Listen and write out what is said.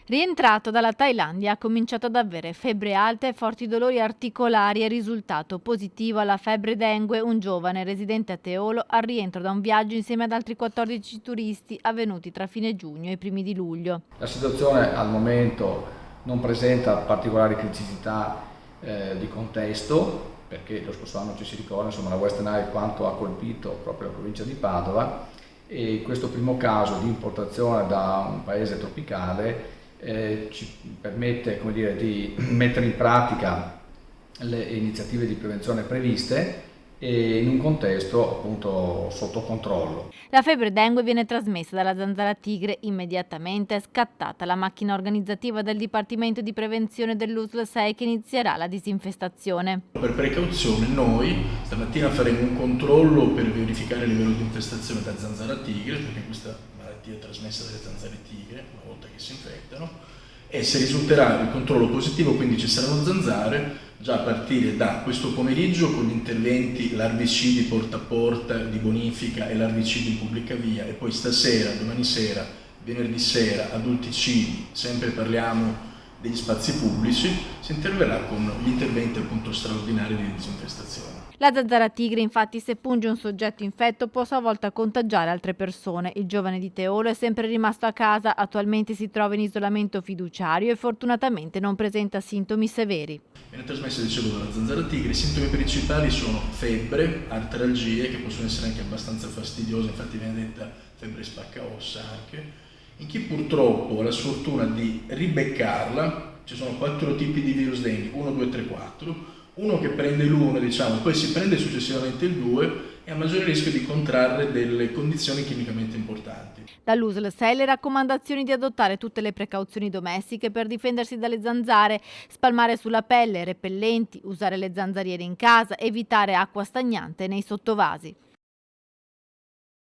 Rientrato dalla Thailandia, ha cominciato ad avere febbre alta e forti dolori articolari e risultato positivo alla febbre dengue un giovane residente a Teolo al rientro da un viaggio insieme ad altri 14 turisti avvenuti tra fine giugno e i primi di luglio. La situazione al momento non presenta particolari criticità di contesto, perché lo scorso anno ci si ricorda, insomma, la West Nile quanto ha colpito proprio la provincia di Padova, e questo primo caso di importazione da un paese tropicale ci permette, come dire, di mettere in pratica le iniziative di prevenzione previste e in un contesto appunto sotto controllo. La febbre dengue viene trasmessa dalla zanzara tigre. Immediatamente è scattata la macchina organizzativa del Dipartimento di Prevenzione dell'USL 6 che inizierà la disinfestazione. Per precauzione noi stamattina faremo un controllo per verificare il livello di infestazione da zanzara tigre, perché questa malattia è trasmessa dalle zanzare tigre una volta che si infettano, e se risulterà il controllo positivo, quindi ci saranno zanzare, già a partire da questo pomeriggio con gli interventi larvicidi porta a porta di bonifica e larvicidi in pubblica via, e poi stasera, domani sera, venerdì sera, adulticidi, sempre parliamo degli spazi pubblici, si interverrà con gli interventi appunto straordinari di disinfestazione. La zanzara tigre, infatti, se punge un soggetto infetto può a sua volta contagiare altre persone. Il giovane di Teolo è sempre rimasto a casa, attualmente si trova in isolamento fiduciario e fortunatamente non presenta sintomi severi. Viene trasmessa, dicevo, dalla zanzara tigre. I sintomi principali sono febbre, artralgie, che possono essere anche abbastanza fastidiose, infatti viene detta febbre spaccaossa anche. In chi purtroppo ha la sfortuna di ribeccarla, ci sono 4 tipi di virus dengue, 1, 2, 3, 4. Uno che prende l'1, diciamo, e poi si prende successivamente il 2 e ha maggiore rischio di contrarre delle condizioni chimicamente importanti. Dall'USL 6 le raccomandazioni di adottare tutte le precauzioni domestiche per difendersi dalle zanzare: spalmare sulla pelle repellenti, usare le zanzariere in casa, evitare acqua stagnante nei sottovasi.